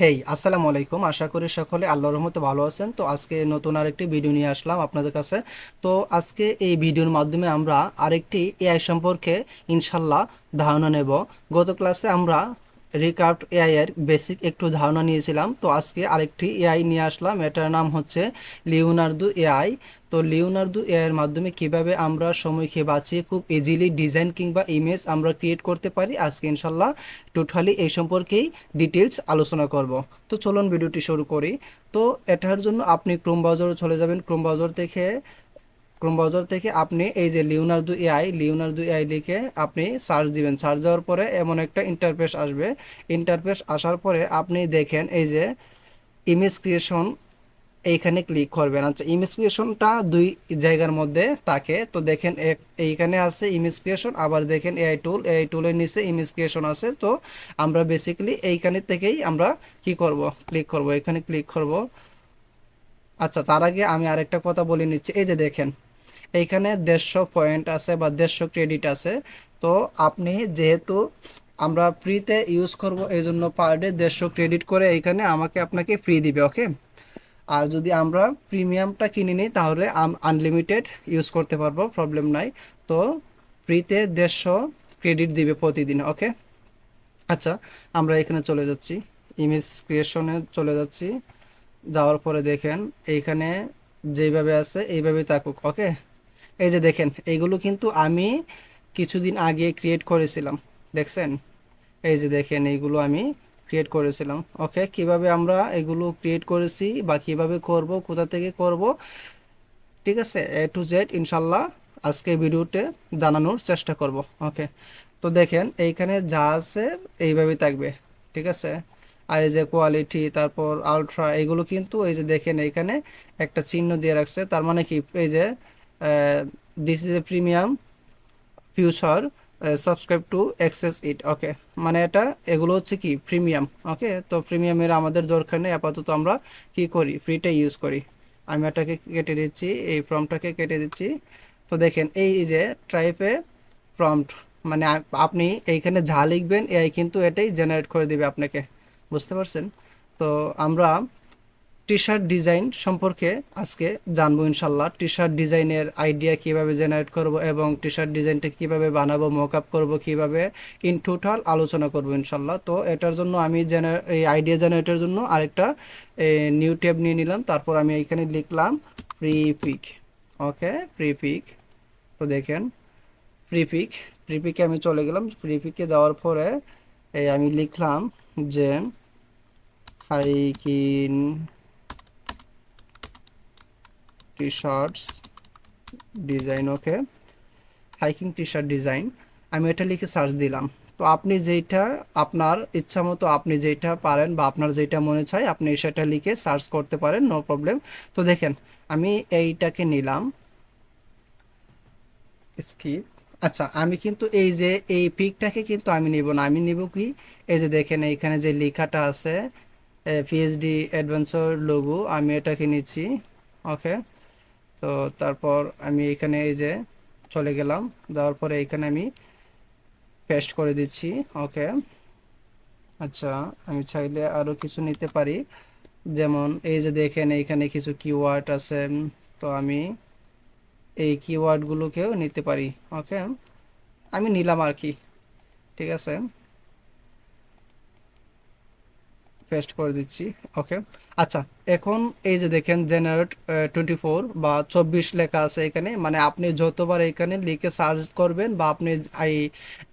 হেই, আসসালামু আলাইকুম। আশা করি সকলে আল্লাহর রহমতে ভালো আছেন। তো আজকে নতুন আরেকটি ভিডিও নিয়ে আসলাম আপনাদের কাছে। তো আজকে এই ভিডিওর মাধ্যমে আমরা আরেকটি এআই সম্পর্কে ইনশাল্লাহ ধারণা নেব। গত ক্লাসে আমরা রিকার্ভ এআই এর বেসিক একটু ধারণা নিয়েছিলাম। তো আজকে আরেকটি এআই নিয়ে আসলাম, এটার নাম হচ্ছে লিওনার্দো এআই। তো লিওনার্দো এআই এর মাধ্যমে কিভাবে আমরা সময়কে বাঁচিয়ে খুব ইজিলি ডিজাইন কিংবা ইমেজ আমরা ক্রিয়েট করতে পারি, আজকে ইনশাল্লাহ টোটালি এই সম্পর্কেই ডিটেলস আলোচনা করব। তো চলুন ভিডিওটি শুরু করি। তো এটার জন্য আপনি ক্রোম ব্রাউজারে চলে যাবেন। ক্রোম ব্রাউজার থেকে আপনি এই যে লিওনার্দো এআই লিখে আপনি সার্চ দিবেন। সার্চ দেওয়ার পরে এমন একটা ইন্টারফেস আসবে। ইন্টারফেস আসার পরে আপনি দেখেন এই যে ইমেজ ক্রিয়েশন, এইখানে ক্লিক করবেন। আচ্ছা, ইমেজ ক্রিয়েশনটা দুই জায়গার মধ্যে থাকে। তো দেখেন এইখানে আছে ইমেজ ক্রিয়েশন, আবার দেখেন এআই টুলের নিচে ইমেজ ক্রিয়েশন আছে। তো আমরা বেসিক্যালি এইখানে থেকেই আমরা কি করব, ক্লিক করব, এখানে ক্লিক করব। আচ্ছা, তার আগে আমি আরেকটা কথা বলে নিচ্ছি। এই যে দেখেন এইখানে 150 পয়েন্ট আছে বা 150 ক্রেডিট আছে। তো আপনি যেহেতু আমরা ফ্রিতে ইউজ করব, এই জন্য পার ডে 150 ক্রেডিট করে এইখানে আপনাকে ফ্রি দিবে। ওকে। আর যদি আমরা প্রিমিয়ামটা কিনে নিই তাহলে আনলিমিটেড ইউজ করতে পারবো, প্রবলেম নাই। তো ফ্রিতে 150 ক্রেডিট দিবে প্রতিদিন। ওকে। আচ্ছা, আমরা এখানে চলে যাচ্ছি, ইমেজ ক্রিয়েশনে চলে যাচ্ছি। যাওয়ার পরে দেখেন এইখানে যেইভাবে আছে এইভাবেই থাকুক। ওকে। এই যে দেখেন এইগুলো কিন্তু আমি কিছুদিন আগে ক্রিয়েট করেছিলাম, দেখছেন? এই যে দেখেন এইগুলো আমি ক্রিয়েট করেছিলাম। ওকে, কিভাবে আমরা এগুলো ক্রিয়েট করেছি বা কিভাবে করব, কোথা থেকে করব, ঠিক আছে, A to Z ইনশাল্লাহ আজকে ভিডিওতে জানানোর চেষ্টা করব। ওকে। তো দেখেন এইখানে যা আছে এইভাবেই থাকবে, ঠিক আছে। আর এই যে কোয়ালিটি, তারপর আলট্রা, এগুলো কিন্তু এই যে দেখেন এইখানে একটা চিহ্ন দিয়ে রাখছে। তার মানে কি, এই যে this is a premium feature, subscribe to access it. Okay, মানে এগুলো হচ্ছে কি প্রিমিয়াম। ওকে, তো প্রিমিয়ামের আমাদের দরকার নেই, আপাতত আমরা কি করি, ফ্রিটা ইউজ করি। আমি এটাকে কেটে দিচ্ছি, এই ফর্মটাকে কেটে দিচ্ছি। তো দেখেন এই যে টাইপে প্রম্পট, মানে আপনি এইখানে যা লিখবেন এআই কিন্তু এটাই জেনারেট করে দিবে আপনাকে। বুঝতে পারছেন? তো আমরা টি শার্ট ডিজাইন সম্পর্কে আজকে জানবো ইনশাল্লাহ। টি শার্ট ডিজাইনের আইডিয়া কিভাবে জেনারেট করব এবং টি শার্ট ডিজাইনটা কিভাবে বানাবো, মকআপ করব কিভাবে, ইন টোটাল আলোচনা করব ইনশাল্লাহ। তো এটার জন্য আমি এই আইডিয়া জেনারেটের জন্য আরেকটা নিউ ট্যাব নিয়ে নিলাম। তারপর আমি এখানে লিখলাম প্রিপিক। ওকে, প্রিপিক। তো দেখেন প্রিপিক, প্রিপিকে আমি চলে গেলাম। প্রিপিকে যাওয়ার পরে আমি লিখলাম যে হাইকিন টি শার্টস ডিজাইন। ওকে, হাইকিং টি শার্ট ডিজাইন, আমি এটা লিখে সার্চ দিলাম। তো আপনি যেটা আপনার ইচ্ছা মতো, আপনি যেটা পারেন বা আপনার যেটা মনে চায় আপনি সেটা লিখে সার্চ করতে পারেন, নো প্রবলেম। তো দেখেন আমি এইটাকে নিলাম, স্কিপ। আচ্ছা, আমি কিন্তু এই যে এই পিকটাকে কিন্তু আমি নিব না, আমি নিব কি, এই যে দেখেন এইখানে যে লেখাটা আছে পিএইচডি অ্যাডভেঞ্চার লোগো, আমি এটাকে নিচ্ছি। ওকে। তো তারপর আমি এখানে এই যে চলে গেলাম, যাওয়ার পরে এখানে আমি পেস্ট করে দিচ্ছি। ওকে। আচ্ছা, আমি চাইলে আরও কিছু নিতে পারি, যেমন এই যে দেখেন এইখানে কিছু কিওয়ার্ড আছে। তো আমি এই কিওয়ার্ডগুলোকেও নিতে পারি। ওকে, আমি নিলাম আর কি, ঠিক আছে, পেস্ট করে দিচ্ছি। ওকে। আচ্ছা, এখন এই যে দেখেন জেনারেট 24 বা 24 লেখা আছে এখানে, মানে আপনি যতবার এখানে লিখে সার্চ করবেন বা আপনি এই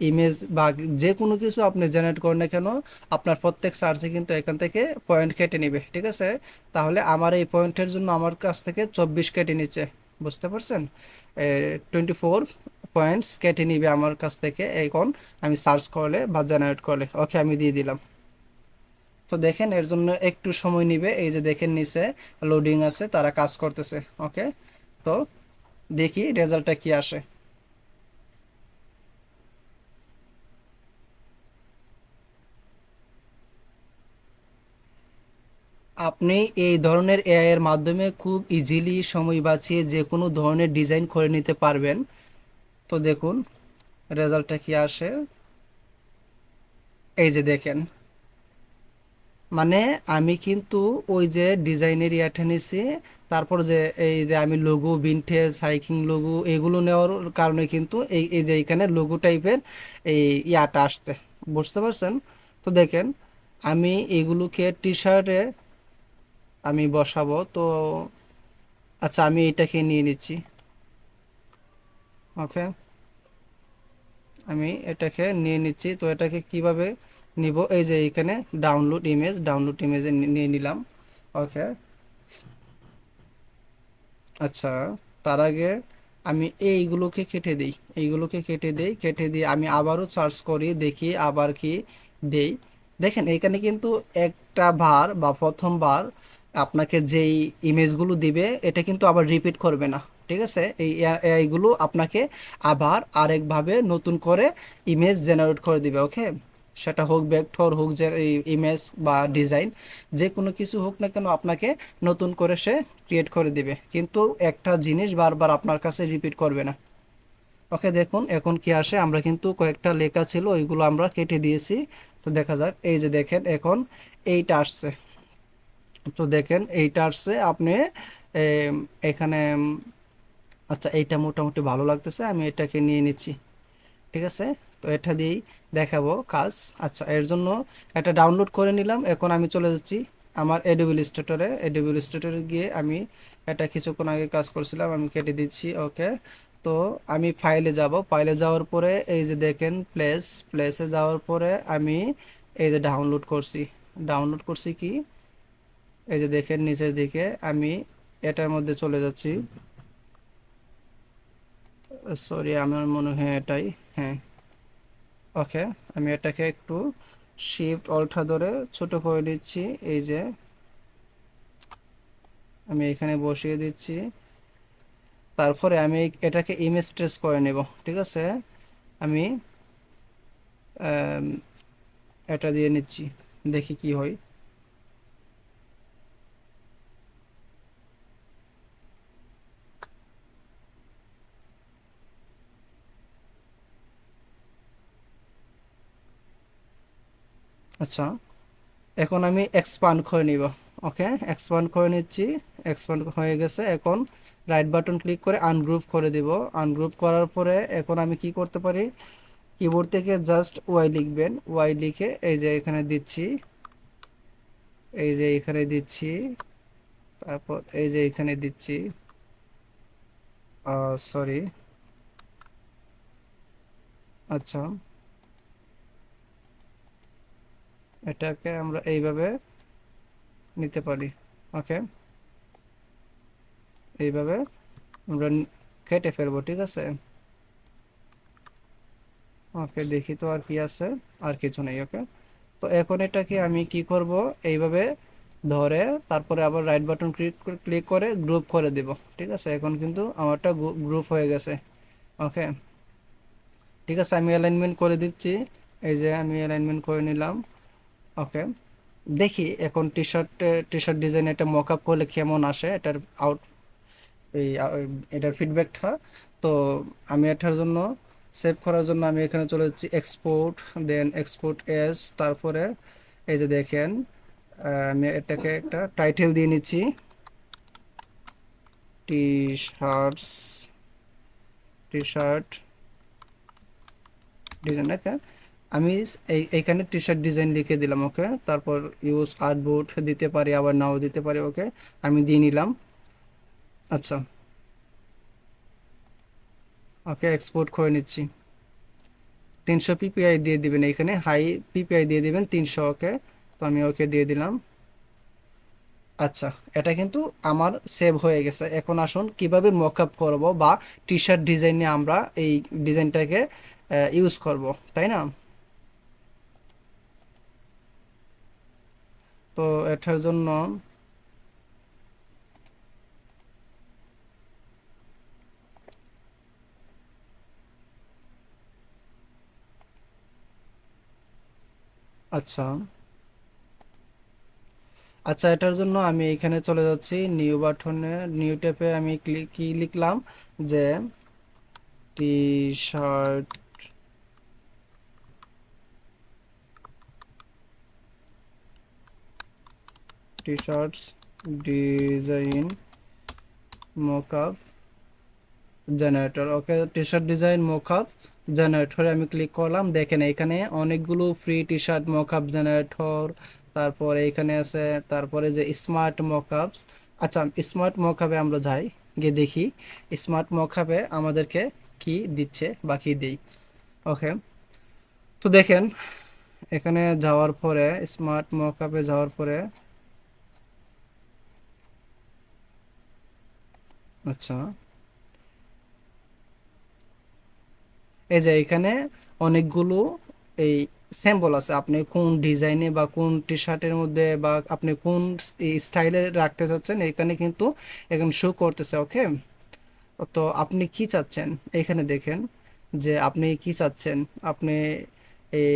ইমেজ বা যে কোনো কিছু আপনি জেনারেট করেন না কেন, আপনার প্রত্যেক সার্চে কিন্তু এখান থেকে পয়েন্ট কেটে নিবে, ঠিক আছে। তাহলে আমার এই পয়েন্টের জন্য আমার কাছ থেকে 24 কেটে নিচ্ছে। বুঝতে পারছেন? 24 পয়েন্টস কেটে নিবে আমার কাছ থেকে এখন আমি সার্চ করলে বা জেনারেট করলে। ওকে, আমি দিয়ে দিলাম। তো দেখেন এর জন্য একটু সময় নিবে, এই যে দেখেন নিচে লোডিং আছে, তারা কাজ করতেছে। ওকে। তো দেখি রেজাল্টটা কি আসে। আপনি এই ধরনের এআই এর মাধ্যমে খুব ইজিলি সময় বাঁচিয়ে যে কোনো ধরনের ডিজাইন করে নিতে পারবেন। তো দেখুন রেজাল্টটা কি আসে। এই যে দেখেন, মানে আমি কিন্তু ওই যে ডিজাইনের ইয়াটা নিছি, তারপর যে এই যে আমি লোগো ভিনটেজ হাইকিং লোগো এগুলো নেওয়ার কারণে কিন্তু এই যে এখানে লোগো টাইপের এই ইয়াটা আসতে, বুঝতে পারছেন? তো দেখেন আমি এগুলোকে টি শার্টে আমি বসাবো তো। আচ্ছা আমি এটাকে নিয়ে নিচ্ছি। ওকে, আমি এটাকে নিয়ে নিচ্ছি। তো এটাকে কিভাবে নিব, এই যে এখানে ডাউনলোড ইমেজে নিয়ে নিলাম। ওকে, আচ্ছা তার আগে আমি এইগুলোকে কেটে দিই, কেটে দিয়ে আমি আবারও সার্চ করি, দেখি আবার কি দেই। দেখেন এখানে কিন্তু একটা বার বা প্রথমবার আপনাকে যেই ইমেজগুলো দিবে এটা কিন্তু আবার রিপিট করবে না। ঠিক আছে, এই এইগুলো আপনাকে আবার আরেকভাবে নতুন করে ইমেজ জেনারেট করে দিবে। ওকে, সেটা হোক ভেক্টর হোক, যে ইমেজ বা ডিজাইন, যে কোনো কিছু হোক না কেন আপনাকে নতুন করে সে ক্রিয়েট করে দিবে, কিন্তু একটা জিনিস বারবার আপনার কাছে রিপিট করবে না। ওকে, দেখুন এখন কি আসে, আমরা কিন্তু কয়েকটা লেখা ছিল ওইগুলো আমরা কেটে দিয়েছি। তো দেখা যাক, এই যে দেখেন এখন এইটা আসছে। তো দেখেন এইটা আসছে আপনি এখানে আচ্ছা এইটা মোটামুটি ভালো লাগতেছে, আমি এটাকে নিয়ে নিচ্ছি। ঠিক আছে, তো এটা দিয়েই দেখাবো কাজ। আচ্ছা এর জন্য এটা ডাউনলোড করে নিলাম। এখন আমি চলে যাচ্ছি আমার এডোবিল স্টোরে গিয়ে আমি এটা কিছুক্ষণ আগে কাজ করছিলাম, আমি কেটে দিচ্ছি। ওকে, তো আমি ফাইলে যাব, ফাইলে যাওয়ার পরে এই যে দেখেন প্লেসে যাওয়ার পরে আমি এই যে ডাউনলোড করছি কি, এই যে দেখেন নিচের দিকে আমি এটার মধ্যে চলে যাচ্ছি। সরি, আমার মনে হয় এটাই। হ্যাঁ, ওকে, আমি এটাকে একটু শিফট অল্টা ধরে ছোট করে দিচ্ছি। এই যে আমি এখানে বসিয়ে দিচ্ছি, তারপরে আমি এটাকে ইমেজ ট্রেস করে নেব। ঠিক আছে, আমি আম, এটা দিয়ে নিচ্ছি, দেখি কি হয়। আচ্ছা এখন আমি এক্সপান্ড করে নিব। ওকে, এক্সপান্ড করে নিচ্ছি, এক্সপান্ড হয়ে গেছে। এখন রাইট বাটন ক্লিক করে আনগ্রুপ করে দিব। আনগ্রুপ করার পরে এখন আমি কি করতে পারি, কিবোর্ড থেকে জাস্ট ওয়াই লিখবেন, ওয়াই লিখে এই যে এখানে দিচ্ছি, এই যে এখানে দিচ্ছি, তারপর এই যে এখানে দিচ্ছি। সরি, আচ্ছা এটাকে আমরা এইভাবে নিতে পারি। ওকে, এইভাবে আমরা কেটে ফেলবো। ঠিক আছে, ওকে দেখি তো আর কি আছে, আর কিছু নেই। ওকে, তো এখন এটাকে আমি কি করব, এইভাবে ধরে তারপরে আবার রাইট বাটন ক্লিক করে গ্রুপ করে দেব। ঠিক আছে, এখন কিন্তু আমারটা গ্রুপ হয়ে গেছে। ওকে, ঠিক আছে, আমি অ্যালাইনমেন্ট করে দিচ্ছি। এই যে আমি অ্যালাইনমেন্ট করে নিলাম। ওকে, দেখি এখন টি শার্ট ডিজাইন এটা মক আপ করলে কেমন আসে, এটার আউট এই এটার ফিডব্যাকটা। তো আমি এটার জন্য সেভ করার জন্য আমি এখানে চলে যাচ্ছি এক্সপোর্ট, দেন এক্সপোর্ট এস, তারপরে এই যে দেখেন আমি এটাকে একটা টাইটেল দিয়ে নিচ্ছি, T shirts T shirt design. Okay, আমি এইখানে টি শার্ট ডিজাইন লিখে দিলাম। ওকে, তারপর ইউজ আর্টবোর্ড দিতে পারি, আবার নাও দিতে পারি। ওকে, আমি দিয়ে নিলাম। আচ্ছা, ওকে এক্সপোর্ট করে নিচ্ছি। 300 পিপিআই দিয়ে দিবেন, এখানে হাই পিপিআই দিয়ে দিবেন 300। ওকে, তো আমি ওকে দিয়ে দিলাম। আচ্ছা, এটা কিন্তু আমার সেভ হয়ে গেছে। এখন আসুন কিভাবে মকআপ করব বা টি শার্ট ডিজাইনে আমরা এই ডিজাইনটাকে ইউজ করব, তাই না? তো এটার জন্য আচ্ছা আচ্ছা এটার জন্য আমি এখানে চলে যাচ্ছি নিউ বাটনে, নিউ ট্যাবে আমি কি লিখলাম যে T shirt T shirts design mockup generator. Okay, T shirt design mockup জেনারেটরে আমি ক্লিক করলাম। দেখেন এখানে অনেকগুলো free T shirt mockup generator, তারপরে এখানে আছে, তারপরে যে স্মার্ট মকআপস। আচ্ছা, স্মার্ট মকআপে আমরা যাই, গিয়ে দেখি স্মার্ট মকআপে আমাদেরকে কি দিচ্ছে বা কি দেই। ওকে, তো দেখেন এখানে যাওয়ার পরে, স্মার্ট মকআপে যাওয়ার পরে, আচ্ছা এই যে এখানে অনেকগুলো এই স্যাম্পল আছে, আপনি কোন ডিজাইনে বা কোন টি শার্টের মধ্যে বা আপনি কোন স্টাইলে রাখতে চাচ্ছেন এখানে কিন্তু এখন শো করতেছে। ওকে, তো আপনি কি চাচ্ছেন এখানে দেখেন যে আপনি কি চাচ্ছেন। আপনি এই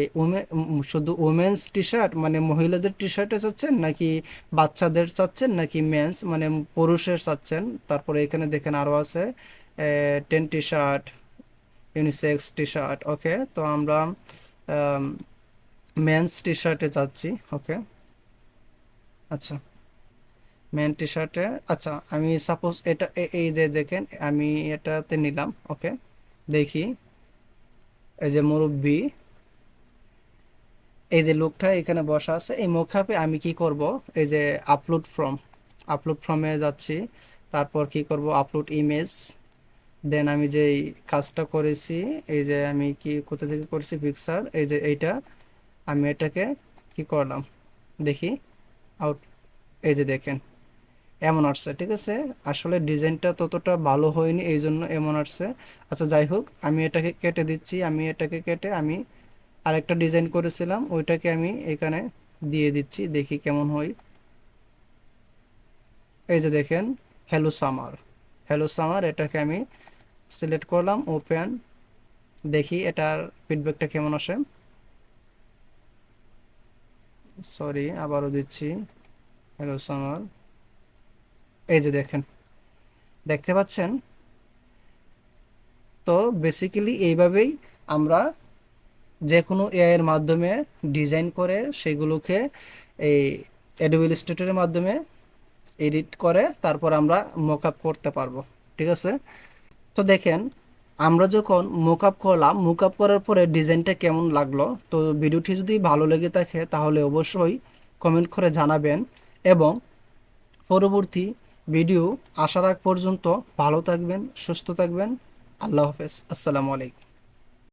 শুধু ওমেন্স টি শার্ট মানে মহিলাদের টি শার্টে চাচ্ছেন, নাকি বাচ্চাদের চাচ্ছেন, নাকি মেন্স মানে পুরুষের চাচ্ছেন। তারপরে এখানে দেখেন আরও আছে 10 T shirt, unisex T shirt. Okay, তো আমরা মেন্স টি শার্টে যাচ্ছি। ওকে, আচ্ছা মেন টি শার্টে, আচ্ছা আমি সাপোজ এটা এই যে দেখেন আমি এটাতে নিলাম। ওকে, দেখি এই যে মুরব্বি, এই যে লোকটা এখানে বসা আছে, এই মোখাপে আমি কি করব, এই যে আপলোড ফ্রম, আপলোড ফ্রমে যাচ্ছি। তারপর কি করব, আপলোড ইমেজ। দেন আমি যে কাজটা করেছি, এই যে আমি কি কোথা থেকে করেছি, পিকচার, এই যে এইটা আমি এটাকে কি করলাম দেখি আউট, এই যে দেখেন এমন আসছে। ঠিক আছে, আসলে ডিজাইনটা ততটা ভালো হয়নি, এই জন্য এমন আসছে। আচ্ছা যাই হোক, আমি এটাকে কেটে দিচ্ছি। আমি এটাকে কেটে আমি আরেকটা ডিজাইন করেছিলাম ওইটাকে আমি এখানে দিয়ে দিচ্ছি, দেখি কেমন হয়। এই যে দেখেন হ্যালো সামার, হ্যালো সামার, এটাকে আমি সিলেক্ট করলাম, ওপেন, দেখি এটার ফিডব্যাকটা কেমন আসে। সরি, আবারও দিচ্ছি হ্যালো সামার। এই যে দেখেন, দেখতে পাচ্ছেন। তো বেসিক্যালি এইভাবেই আমরা যে কোনো এআই এর মাধ্যমে ডিজাইন করে সেগুলোকে এই অ্যাডোবি ইলাস্ট্রেটরের মাধ্যমে এডিট করে তারপর আমরা মকআপ করতে পারবো। ঠিক আছে, তো দেখেন আমরা যখন মকআপ করলাম, মকআপ করার পরে ডিজাইনটা কেমন লাগলো। তো ভিডিওটি যদি ভালো লেগে থাকে তাহলে অবশ্যই কমেন্ট করে জানাবেন, এবং পরবর্তী ভিডিও আসার আগ পর্যন্ত ভালো থাকবেন, সুস্থ থাকবেন। আল্লাহ হাফেজ, আসসালামু আলাইকুম।